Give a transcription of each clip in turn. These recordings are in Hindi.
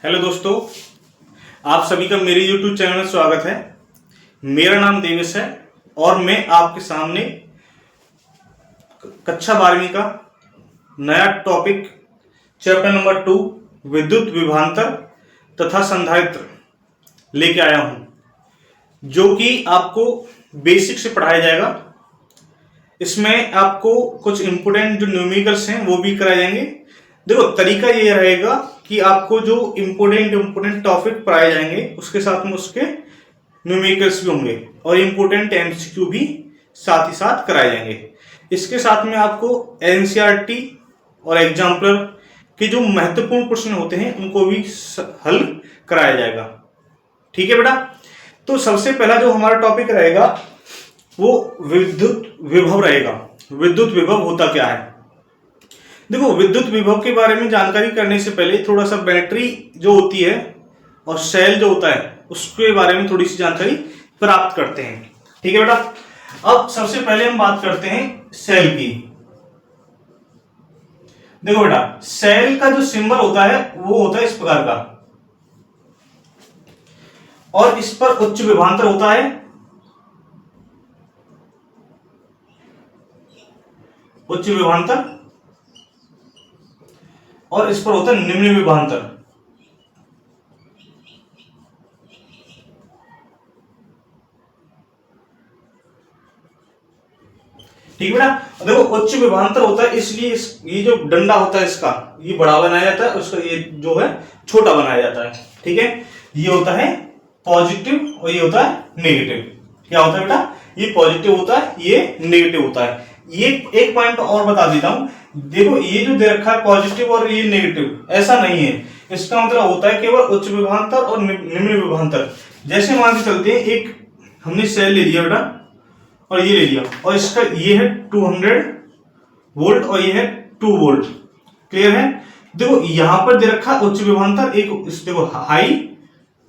हेलो दोस्तों, आप सभी का मेरे YouTube चैनल में स्वागत है। मेरा नाम देवेश है और मैं आपके सामने कक्षा 12वीं का नया टॉपिक चैप्टर नंबर 2 विद्युत विभवांतर तथा संधारित्र लेके आया हूं, जो कि आपको बेसिक से पढ़ाया जाएगा। इसमें आपको कुछ इंपोर्टेंट जो न्यूमेरिकल्स हैं वो भी कराए जाएंगे। देखो, तरीका ये रहेगा कि आपको जो इम्पोर्टेंट टॉपिक पढ़ाए जाएंगे उसके साथ में उसके न्यूमेरिकल्स भी होंगे और इम्पोर्टेंट एमसीक्यू भी साथ ही साथ कराए जाएंगे। इसके साथ में आपको एनसीईआरटी और एग्जाम्पलर के जो महत्वपूर्ण प्रश्न होते हैं उनको भी हल कराया जाएगा। ठीक है बेटा। तो सबसे पहला जो हमारा टॉपिक रहेगा वो विद्युत विभव रहेगा। विद्युत विभव होता क्या है? देखो, विद्युत विभव के बारे में जानकारी करने से पहले थोड़ा सा बैटरी जो होती है और सेल जो होता है उसके बारे में थोड़ी सी जानकारी प्राप्त करते हैं। ठीक है बेटा। अब सबसे पहले हम बात करते हैं सेल की। देखो बेटा, सेल का जो सिंबल होता है वो होता है इस प्रकार का और इस पर उच्च विभवांतर होता है। उच्च विभवांतर और इस पर होता है निम्न विभवांतर। ठीक है बेटा। देखो, उच्च विभवांतर होता है इसलिए ये जो डंडा होता है इसका ये बड़ा बनाया जाता है, उसका ये जो है छोटा बनाया जाता है। ठीक है। ये होता है पॉजिटिव और ये होता है नेगेटिव। क्या होता है बेटा? ये पॉजिटिव होता है, ये नेगेटिव होता है। ये एक पॉइंट और बता देता हूं। देखो, ये जो दे रखा है पॉजिटिव और ये नेगेटिव, ऐसा नहीं है। इसका मतलब होता है केवल उच्च विभवांतर और निम्न विभवांतर। जैसे मान के चलते हैं, एक हमने सेल ले लिया बेटा और ये ले लिया और इसका ये है 200 वोल्ट और ये है 2 वोल्ट। क्लियर है? देखो, यहां पर दे रखा उच्च विभवांतर, एक इस देखो हाई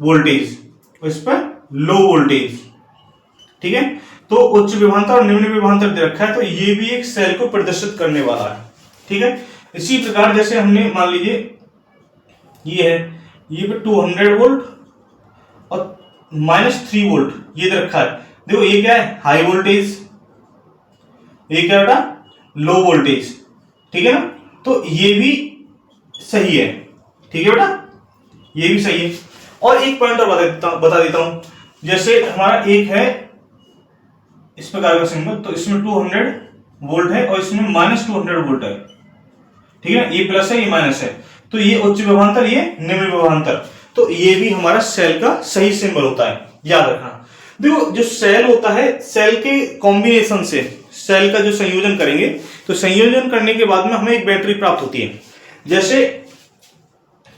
वोल्टेज और इस पर लो वोल्टेज। ठीक है। तो उच्च विभवांतर और निम्न विभवांतर दे रखा है, तो ये भी एक सेल को प्रदर्शित करने वाला है। ठीक है। इसी प्रकार जैसे हमने मान लीजिए ये है, ये पे 200 वोल्ट और -3 वोल्ट ये दे रखा है। देखो, ये क्या है? High voltage. ये क्या बेटा? Low voltage. ठीक है ना। तो ये भी सही है। ठीक है बेटा, ये भी सही है। और एक पॉइंट और बता देता हूं। जैसे हमारा एक है इस प्रकार का सिंबल, तो इसमें 200 वोल्ट है और इसमें -200 वोल्ट है। ठीक है। ये प्लस है, ये माइनस है, तो ये उच्च विभवांतर, ये निम्न विभवांतर। तो ये भी हमारा सेल का सही सिंबल होता है, याद रखना। देखो, जो सेल होता है, सेल के कॉम्बिनेशन से सेल का जो संयोजन करेंगे, तो संयोजन करने के बाद में हमें एक बैटरी प्राप्त होती है। जैसे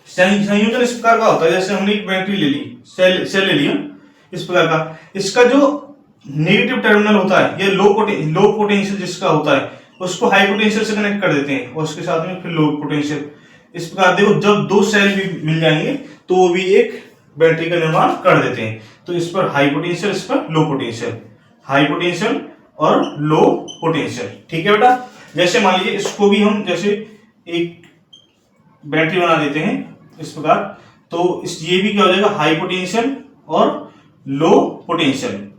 संयोजन इस प्रकार का होता है, जैसे हमने एक बैटरी ले ली, सेल ले लिया इस प्रकार का। इसका जो नेगेटिव टर्मिनल होता है, ये लो पोटेंशियल जिसका होता है, उसको हाई पोटेंशियल से कनेक्ट कर देते हैं और उसके साथ में फिर लो पोटेंशियल। इस प्रकार देखो, जब दो सेल भी मिल जाएंगे तो वो भी एक बैटरी का निर्माण कर देते हैं। तो इस पर हाई पोटेंशियल, इस पर लो पोटेंशियल, हाई पोटेंशियल और लो पोटेंशियल। ठीक है बेटा। जैसे मान लीजिए इसको भी हम जैसे एक बैटरी बना देते हैं इस प्रकार, तो ये भी क्या हो जाएगा? हाई पोटेंशियल और low potential,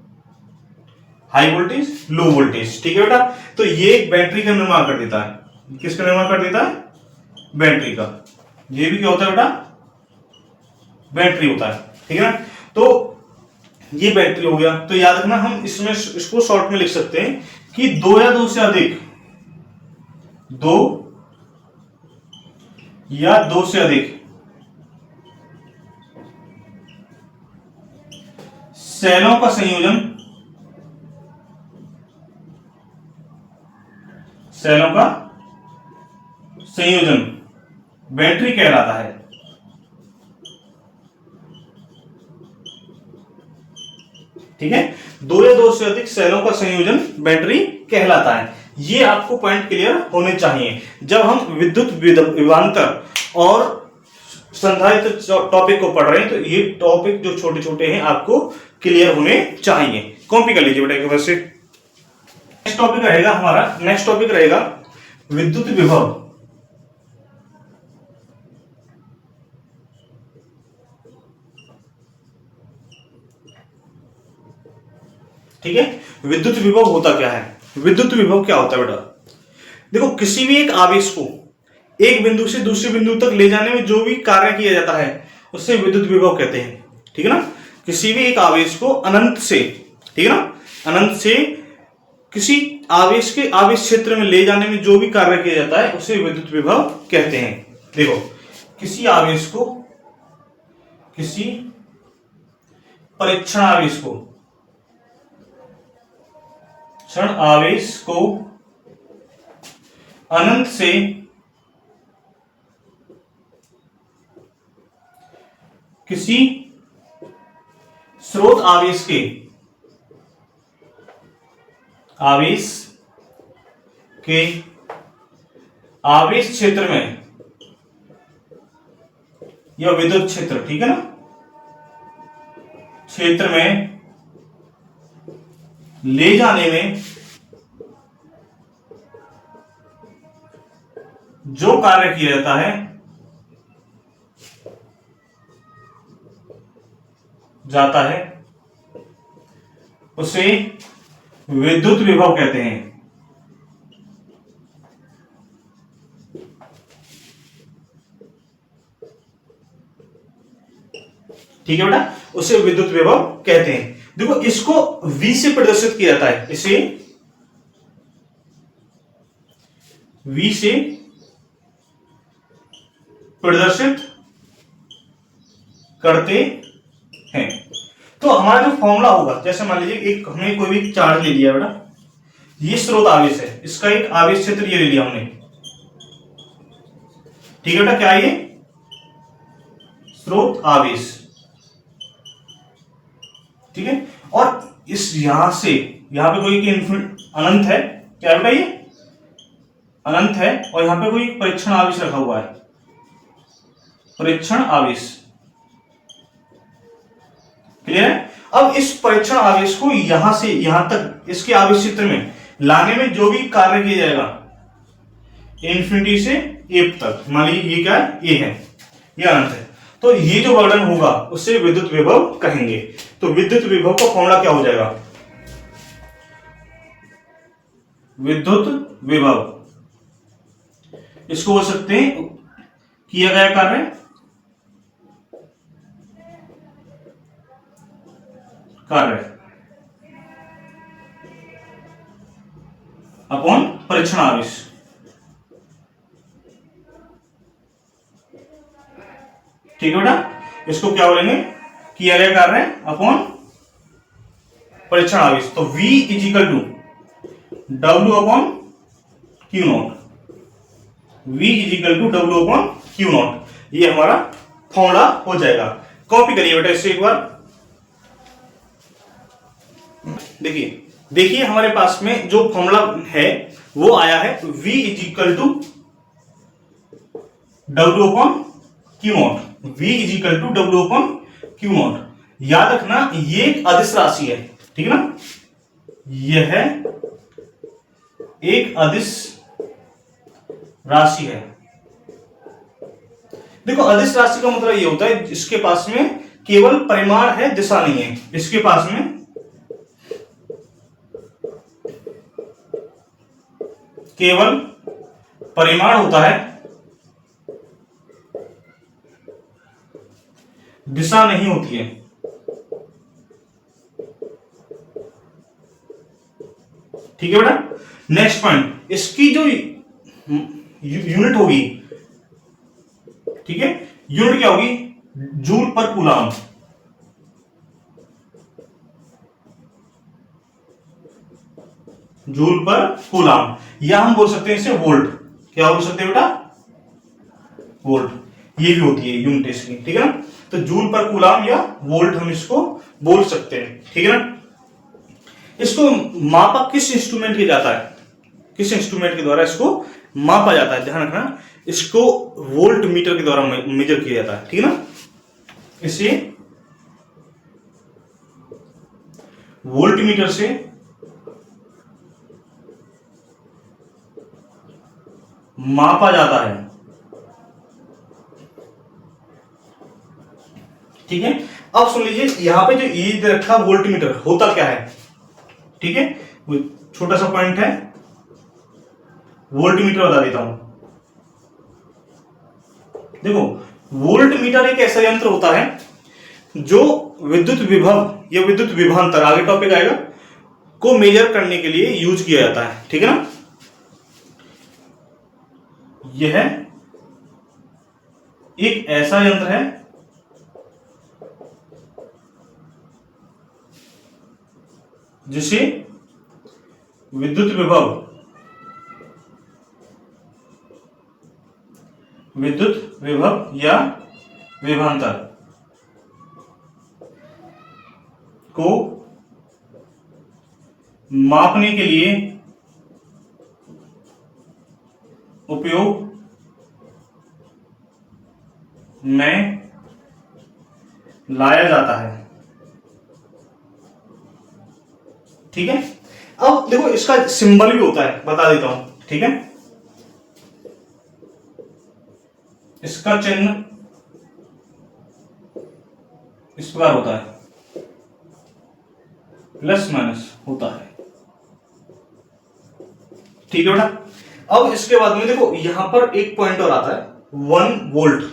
high voltage low voltage. ठीक है बेटा। तो ये एक बैटरी का निर्माण कर देता है। किसका निर्माण कर देता है? बैटरी का। ये भी क्या होता है बेटा? बैटरी होता है। ठीक है ना। तो ये बैटरी हो गया। तो याद रखना, हम इसमें इसको शॉर्ट में लिख सकते हैं कि दो या दो से अधिक, दो या दो से अधिक सेलों का संयोजन, सेलों का संयोजन बैटरी कहलाता है। ठीक है। दो या दो से अधिक सेलों का संयोजन बैटरी कहलाता है। ये आपको पॉइंट क्लियर होने चाहिए जब हम विद्युत विभवांतर और संधारित्र टॉपिक को पढ़ रहे हैं। तो ये टॉपिक जो छोटे छोटे हैं आपको क्लियर होने चाहिए। कॉपी कर लीजिए बेटा एक बार से। नेक्स्ट टॉपिक रहेगा विद्युत विभव। ठीक है। विद्युत विभव होता क्या है? विद्युत विभव क्या होता है बेटा? देखो, किसी भी एक आवेश को एक बिंदु से दूसरे बिंदु तक ले जाने में जो भी कार्य किया जाता है उससे विद्युत विभव कहते हैं, ठीक है ना। किसी भी एक आवेश को अनंत से, ठीक है ना, अनंत से किसी आवेश के आवेश क्षेत्र में ले जाने में जो भी कार्य किया जाता है उसे विद्युत विभव कहते हैं। देखो, किसी आवेश को, किसी परीक्षण आवेश को, क्षण आवेश को अनंत से किसी स्रोत आवेश के आवेश क्षेत्र में या विद्युत क्षेत्र, ठीक है ना, क्षेत्र में ले जाने में जो कार्य किया जाता है उसे विद्युत विभव कहते हैं। ठीक है बेटा, उसे विद्युत विभव कहते हैं। देखो, इसको V से प्रदर्शित किया जाता है, इसे V से प्रदर्शित करते हैं। तो हमारा जो फॉर्मूला होगा, जैसे मान लीजिए एक हमने कोई भी चार्ज ले लिया बेटा, ये स्रोत आवेश है, इसका एक आवेश क्षेत्र ये ले लिया हमने, ठीक है बेटा, क्या है ये? स्रोत आवेश, ठीक है। और इस यहां से यहां पे कोई अनंत है, क्या बेटा ये अनंत है, और यहां पे कोई परीक्षण आवेश रखा हुआ है, परीक्षण आवेश, क्लियर है। अब इस परीक्षण आवेश को यहां से यहां तक इसके आवेश क्षेत्र में लाने में जो भी कार्य किया जाएगा इन्फिनिटी से ए तक, मान लीजिए ये क्या है? ए है, ये अनंत है, तो ये जो वर्णन होगा उससे विद्युत विभव कहेंगे। तो विद्युत विभव का फॉर्मूला क्या हो जाएगा? विद्युत विभव, इसको बोल सकते हैं किया गया कार्य अपॉन परीक्षण आवेश, ठीक है बेटा। इसको क्या बोलेंगे? किया गया कार्य अपॉन परीक्षण आवेश। तो V is equal to W upon Q naught, V is equal to W upon Q naught, ये हमारा फॉर्मूला हो जाएगा। कॉपी करिए बेटा इससे एक बार। देखिए हमारे पास में जो फॉर्मूला है वो आया है V is equal to W upon Q naught, V is equal to W upon Q naught. याद रखना ये एक अदिश राशि है, ठीक है ना, यह एक अदिश राशि है। देखो, अदिश राशि का मतलब ये होता है इसके पास में केवल परिमाण है, दिशा नहीं है। इसके पास में केवल परिमाण होता है, दिशा नहीं होती है। ठीक है बेटा। नेक्स्ट पॉइंट, इसकी जो यूनिट होगी, ठीक है, यूनिट क्या होगी? जूल पर कूलाम। जूल पर कूलाम, या हम बोल सकते हैं इसे वोल्ट। क्या बोल सकते हैं बेटा? वोल्ट, ये भी होती है यूनिट इसकी, ठीक है ना। तो जूल पर कूलाम या वोल्ट हम इसको बोल सकते हैं, ठीक है ना। इसको मापा किस इंस्ट्रूमेंट के जाता है? किस इंस्ट्रूमेंट के द्वारा इसको मापा जाता है? ध्यान रखना, इसको वोल्ट मीटर के द्वारा मेजर किया जाता है, ठीक है ना। इसे वोल्ट मीटर से मापा जाता है, ठीक है। अब सुन लीजिए, यहां पे जो ये रखा वोल्ट मीटर होता क्या है? ठीक है, वो छोटा सा पॉइंट है, वोल्ट मीटर बता देता हूं। देखो, वोल्ट मीटर एक ऐसा यंत्र होता है जो विद्युत विभव या विद्युत विभवांतर, आगे टॉपिक आएगा, को मेजर करने के लिए यूज किया जाता है। ठीक है ना, यह एक ऐसा यंत्र है जिसे विद्युत विभव या विभवांतर को मापने के लिए उपयोग में लाया जाता है। ठीक है, अब देखो इसका सिंबल भी होता है, बता देता हूं। ठीक है, इसका चिन्ह इस प्रकार होता है, प्लस माइनस होता है। ठीक है बेटा, अब इसके बाद में देखो यहां पर एक पॉइंट और आता है, 1 वोल्ट।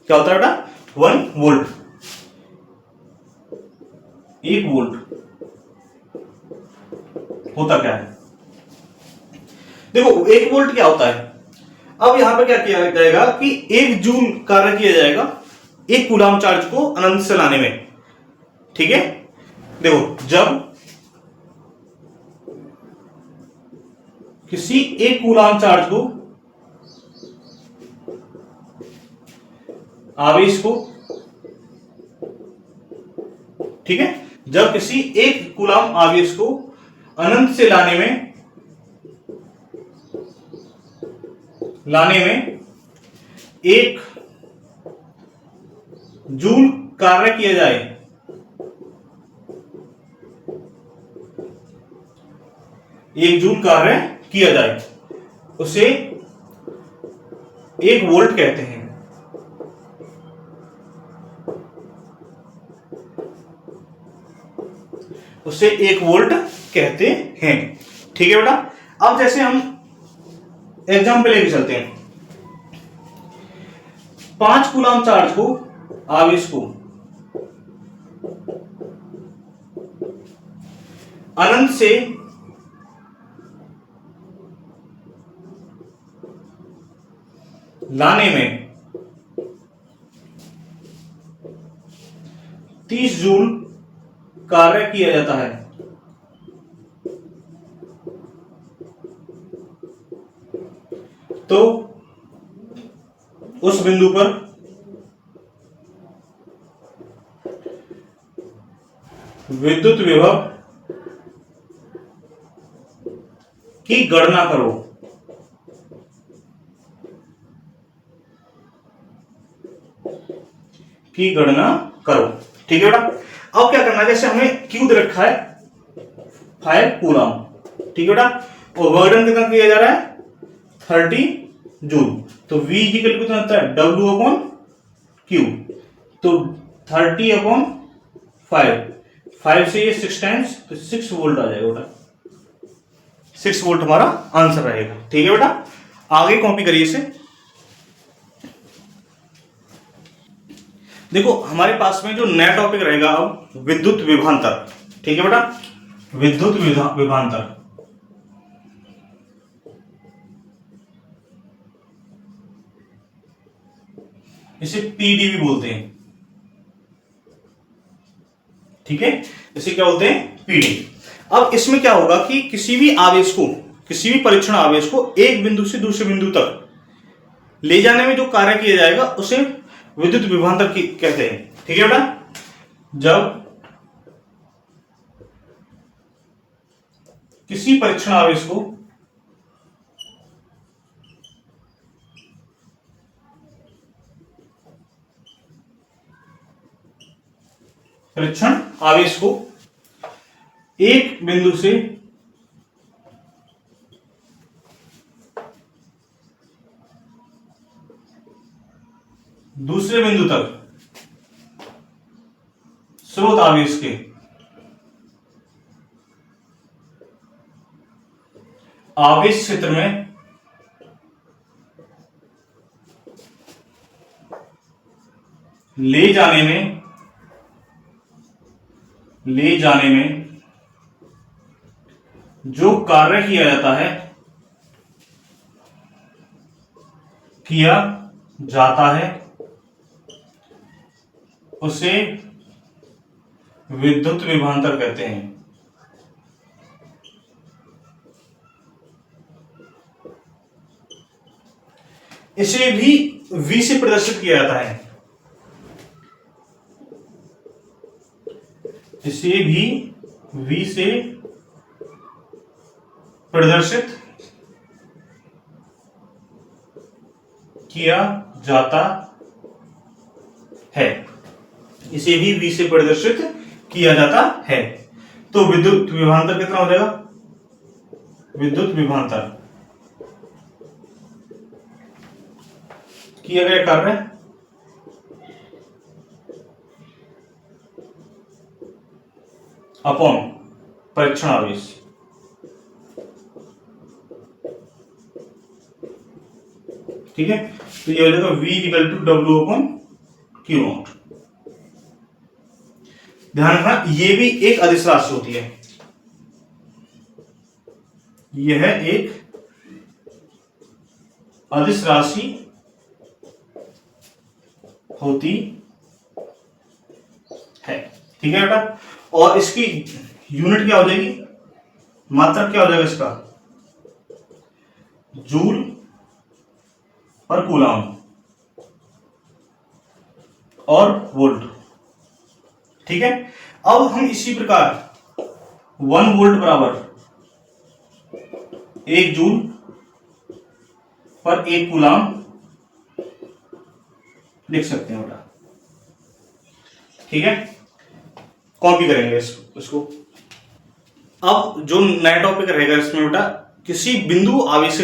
क्या होता है बेटा? 1 वोल्ट, 1 वोल्ट होता क्या है? देखो 1 वोल्ट क्या होता है, अब यहां पर क्या किया जाएगा कि 1 जूल कार्य किया जाएगा 1 कूलाम चार्ज को अनंत से लाने में। ठीक है, देखो जब किसी 1 कूलाम चार्ज को, आवेश को, ठीक है, जब किसी 1 कूलाम आवेश को अनंत से लाने में एक जूल कार्य किया जाए, उसे 1 वोल्ट कहते हैं। उसे 1 वोल्ट कहते हैं। ठीक है बेटा, अब जैसे हम एग्जाम्पल लेके चलते हैं, 5 कूलाम चार्ज को, आवेश को अनंत से लाने में 30 जूल कार्य किया जाता है। तो उस बिंदु पर विद्युत विभव की गणना करो। ठीक है बेटा, अब क्या करना है, जैसे हमें क्यू दे रखा है 5 कूलाम। ठीक है बेटा, और वर्क डन कितना किया जा रहा है? 30 जूल। तो V इक्वल कितना होता है? W upon Q। तो 30 अपॉन 5 से ये 6 टाइम्स, तो 6 वोल्ट आ जाएगा बेटा, 6 वोल्ट हमारा आंसर रहेगा। ठीक है बेटा, आगे कॉपी करिए इसे। देखो हमारे पास में जो नया टॉपिक रहेगा अब, विद्युत विभवांतर। ठीक है बेटा, विद्युत विभवांतर, इसे पीडी भी बोलते हैं। ठीक है, इसे क्या बोलते हैं? पीडी। अब इसमें क्या होगा कि किसी भी आवेश को, किसी भी परीक्षण आवेश को एक बिंदु से दूसरे बिंदु तक ले जाने में जो कार्य किया जाएगा उसे विद्युत विभवांतर कहते हैं। ठीक है बेटा, जब किसी परीक्षण आवेश को एक बिंदु से दूसरे बिंदु तक स्रोत आवेश के आवेश क्षेत्र में ले जाने में जो कार्य किया जाता है उसे विद्युत विभवांतर कहते हैं। इसे भी V से प्रदर्शित किया जाता है। इसे भी V से प्रदर्शित किया जाता है। इसे भी V से प्रदर्शित किया जाता है। तो विद्युत विभवांतर कितना हो जाएगा? विद्युत विभवांतर किया गया कार्य अपॉन परीक्षण आवेश। ठीक है, तो ये हो जाएगा V equal to W upon Q naught. ध्यान रखना, ये भी एक अदिश राशि होती है। यह एक अदिश राशि होती है। ठीक है बेटा, और इसकी यूनिट क्या हो जाएगी? मात्रक क्या हो जाएगा इसका? जूल पर कूलम और वोल्ट। ठीक है, अब हम इसी प्रकार 1 वोल्ट बराबर 1 जूल पर 1 कूलम लिख सकते हैं बेटा। ठीक है, कॉपी करेंगे इसको। अब जो नया टॉपिक रहेगा इसमें बेटा, किसी बिंदु आवेश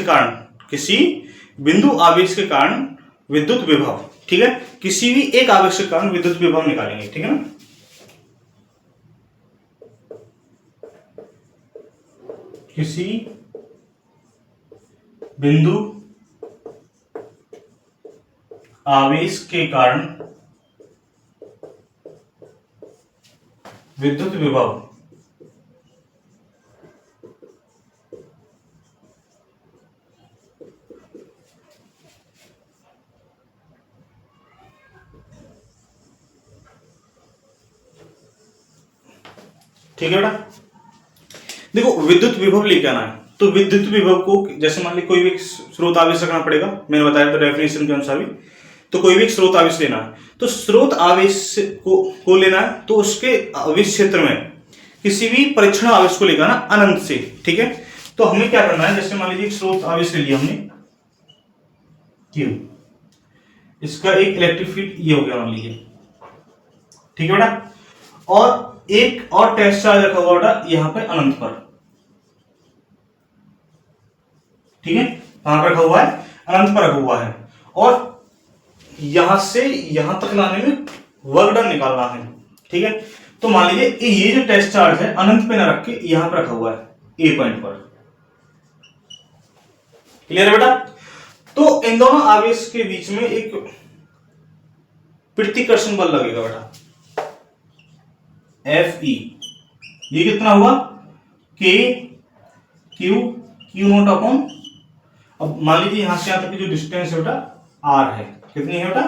के कारण विद्युत विभव। ठीक है, किसी भी एक आवेश के कारण विद्युत विभव निकालेंगे। ठीक है ना, किसी बिंदु आवेश के कारण विद्युत विभव ठीक है बेटा। देखो, विद्युत विभव लेके आना है, तो विद्युत विभव को जैसे मान ली कोई भी स्रोत आवेश रखना पड़ेगा। मैंने बताया था डेफिनेशन के अनुसार भी। तो कोई भी स्रोत आवेश लेना है, तो स्रोत आवेश को लेना है, तो उसके आवेश क्षेत्र में किसी भी परीक्षण आवेश को लेकर आना अनंत से। ठीक है, तो हमें क्या करना है, जैसे मान लीजिए एक स्रोत आवेश ले लिया हमने Q, इसका एक इलेक्ट्रिक फील्ड ये हो गया मान लीजिए। ठीक है बेटा, और एक और टेस्ट चार्ज रखा हुआ बेटा यहां पे अनंत पर। ठीक है, कहां पर रखा हुआ है? अनंत पर रखा हुआ है, और यहां से यहां तक लाने में वर्क डन निकालना है। ठीक है, तो मान लीजिए ये जो टेस्ट चार्ज है अनंत पे ना रख के यहां पर रखा हुआ है ए पॉइंट पर। क्लियर है बेटा? तो इन दोनों आवेश के बीच में एक प्रतिकर्षण बल लगेगा बेटा, Fe। ये कितना हुआ? K Q नोट अपॉन, अब मान लीजिए यहां से यहां तक की जो डिस्टेंस है बेटा R है। कितनी है बेटा?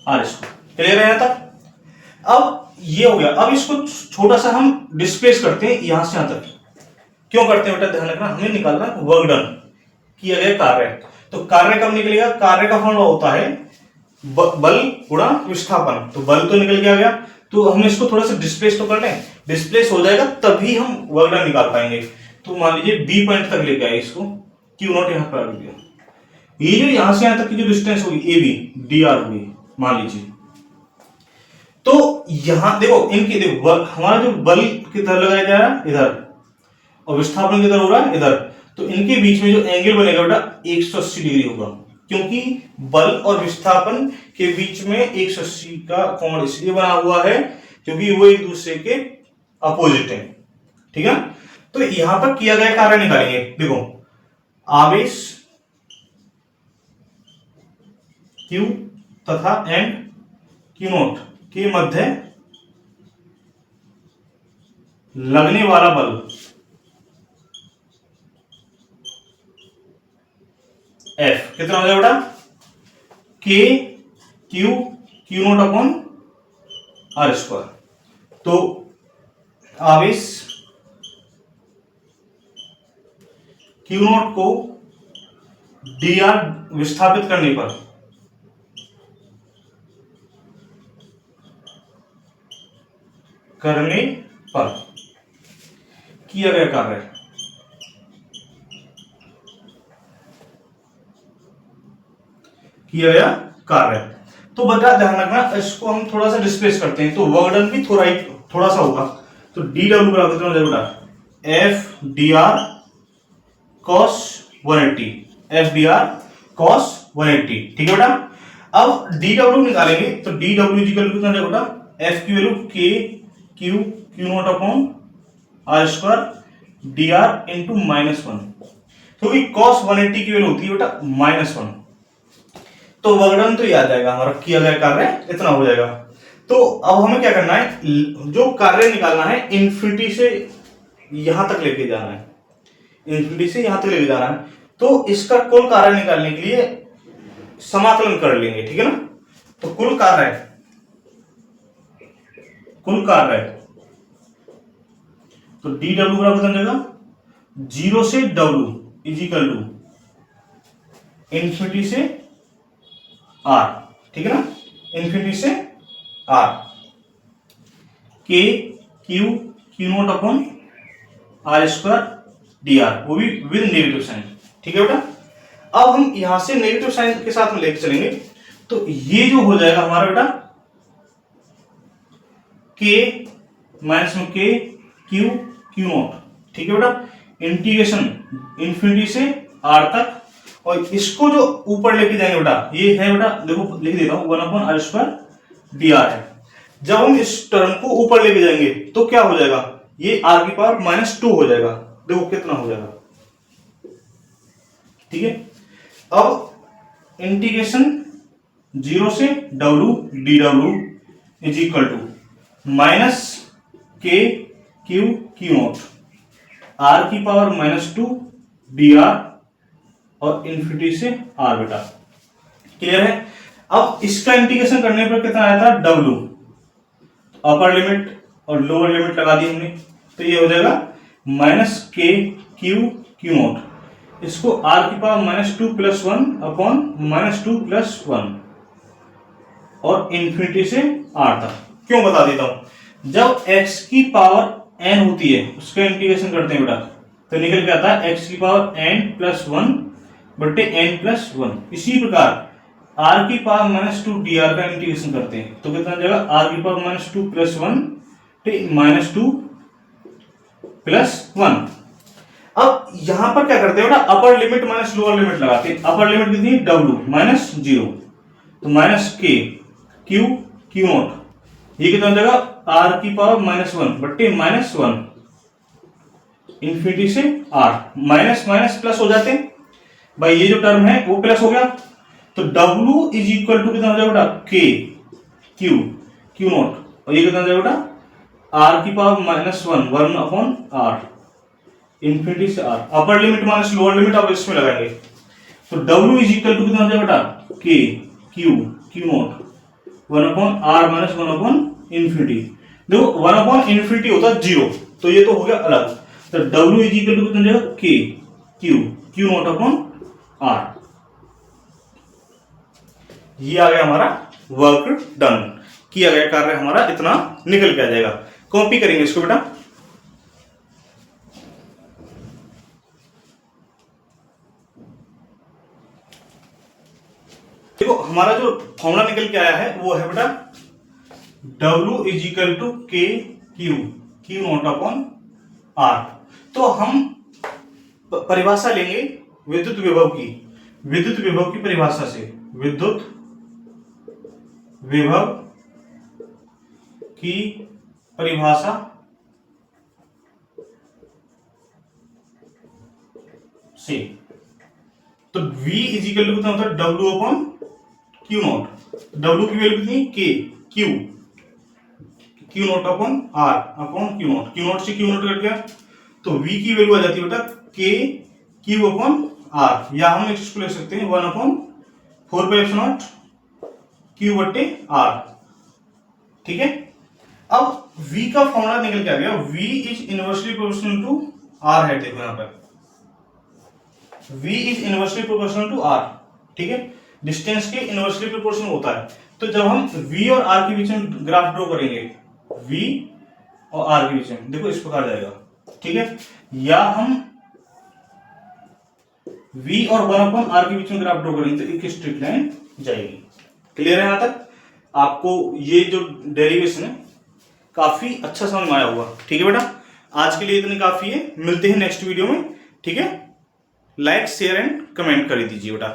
R इसको क्लियर है यहां तक? अब ये हो गया। अब इसको छोटा सा हम डिस्प्लेस करते हैं यहां से यहां तक। क्यों करते हैं बेटा? ध्यान रखना, हमें निकालना वर्क डन, किया गया कार्य। तो कार्य कब निकलेगा? कार्य का फॉर्मूला होता है बल गुणा विस्थापन। तो बल तो निकल के आ गया, तो हम इसको थोड़ा सा डिस्प्लेस तो कर लें। डिस्प्लेस हो जाएगा तभी हम वर्क डन निकाल पाएंगे। तो मान लीजिए बी पॉइंट तक लेके आए इसको, क्यू नॉट यहां पर आ गया। ये जो यहां से यहां तक की जो डिस्टेंस होगी ए बी डी आर होगी मान लीजिए। तो यहां देखो, इनकी देखो हमारा जो बल किधर लगाया जा रहा है? इधर, और विस्थापन किधर हो रहा है? इधर। तो इनके बीच में जो एंगल बनेगा बेटा 180 डिग्री होगा, क्योंकि बल और विस्थापन के बीच में 180 का कोण इसलिए बना हुआ है क्योंकि वो एक दूसरे के अपोजिट है। ठीक है, तो यहां पर किया गया कार्य निकालेंगे। देखो आवेश Q तथा एंड Q नोट के मध्य लगने वाला बल F कितना हो जाएगा बेटा, K Q naught upon R square. तो आवेश Q नोट को dr विस्थापित करने पर किया गया कार्य तो बता ध्यान रखना, इसको हम थोड़ा सा डिस्प्लेस करते हैं तो वर्क डन भी थोड़ा सा होगा। तो डी डब्ल्यू बराबर कितना हो जाएगा, F D R cos 180, F D R cos 180। ठीक है बेटा। अब डी डब्ल्यू निकालेंगे तो डी डब्ल्यू इक्वल कितना हो जाएगा बेटा, एफ की वैल्यू के Q naught upon R square D R into -1, क्योंकि कॉस 180 की वैल्यू होती है बेटा -1। तो वर्कडन तो याद आएगा, हमारा किया गया कार्य इतना हो जाएगा। तो अब हमें क्या करना है, जो कार्य निकालना है इन्फिनिटी से यहां तक लेके जाना है, इन्फिनिटी से यहां तक लेके जाना है। तो इसका कुल कार्य निकालने के लिए समाकलन कर लेंगे, ठीक है ना। तो कुल कार्य तो डी डब्ल्यू बराबर कितना जाएगा, 0 से W is equal to infinity से आर, ठीक है ना, इन्फिनिटी से आर के Q naught upon R square D R, वो भी विद नेगेटिव साइन। ठीक है बेटा। अब हम यहां से नेगेटिव साइन के साथ में लेके चलेंगे तो ये जो हो जाएगा हमारा बेटा के माइनस में के क्यू नोट, ठीक है बेटा, इंटीग्रेशन इन्फिनिटी से आर तक, और इसको जो ऊपर लेके जाएंगे बेटा, ये है बेटा, देखो लिख देता हूं 1/r² dr है। जब हम इस टर्म को ऊपर लेके जाएंगे तो क्या हो जाएगा, ये r की पावर -2 हो जाएगा। देखो कितना हो जाएगा, ठीक है। अब इंटीग्रेशन 0 से w dw is equal to -k Q naught r की पावर -2 dr और इन्फिनिटी से r बेटा। क्लियर है। अब इसका इंटीग्रेशन करने पर कितना आया था, w, अपर लिमिट और लोअर लिमिट लगा दी हमने, तो ये हो जाएगा -k क्यू नोट, इसको r की पावर -2 + 1 अपॉन -2 + 1 और इन्फिनिटी से r तक। क्यों बता देता हूं, जब x की पावर n होती है उसका इंटीग्रेशन करते हैं बेटा, तो निकल के आता है x की पावर n+1 बटे n+1। इसी प्रकार r की पावर -2 dr का इंटीग्रेशन करते हैं तो कितना जाएगा, r की पावर -2 + 1 -2 + 1। अब यहां पर क्या करते हैं बेटा, upper limit minus lower limit लगाते हैं। अपर लिमिट कितनी, w -0, तो -k क्यू नोट, ये कितना हो जाएगा, r की पावर -1 बटे -1 इन्फिनिटी से r, माइनस माइनस प्लस हो जाते हैं भाई, ये जो टर्म है वो प्लस हो गया। तो w इज इक्वल टू कितना हो जाएगा बेटा, k क्यू नोट, और ये कितना हो जाएगा बेटा, r की पावर -1 अपॉन r इन्फिनिटी से r। Upper limit minus lower limit आप इसमें लगाएंगे तो w इज इक्वल टू कितना हो जाएगा बेटा, k Q note 1 upon r minus 1 upon infinity. देखो 1 अपॉन इन्फिनिटी होता है 0, तो ये तो हो गया अलग। तो w इज इक्वल टू कितना हो जाएगा, k Q naught upon r। ये आ गया हमारा वर्क डन, किया गया कार्य हमारा इतना निकल के आ जाएगा। कॉपी करेंगे इसको बेटा। देखो हमारा जो फॉर्मूला निकल के आया है वो है बेटा W इज इक्वल टू के क्यू नोट अपॉन R। तो हम परिभाषा लेंगे विद्युत विभव की परिभाषा से, विद्युत विभव की परिभाषा से। तो v इजिकल टू कितना होता है w upon Q not. w की वैल्यू कितनी k Q not upon r upon Q not से क्यू नॉट कट गया तो v की वैल्यू आ जाती है बेटा k क्यू अपॉन r, या हम इसको लिख सकते हैं 1 upon 4 pi epsilon not Q बट्टे r। ठीक है, अब v का फॉर्मूला निकल के आ गया, v is inversely proportional to r है। देखो यहां पर v is inversely proportional to r। ठीक है, डिस्टेंस के इनवर्सली प्रोपोर्शनल होता है। तो जब हम v और r के बीच में ग्राफ ड्रॉ करेंगे, v और r के बीच में देखो इस प्रकार जाएगा। ठीक है, या हम v और 1 अपॉन r के बीच में ग्राफ ड्रॉ करेंगे तो एक स्ट्रेट लाइन जाएगी। क्लियर है यहां तक? आपको ये जो डेरिवेशन है काफी अच्छा समझ में आया होगा। ठीक है बेटा, आज के लिए इतनी काफी है, मिलते हैं नेक्स्ट वीडियो में। ठीक है, लाइक शेयर एंड कमेंट कर दीजिए बेटा।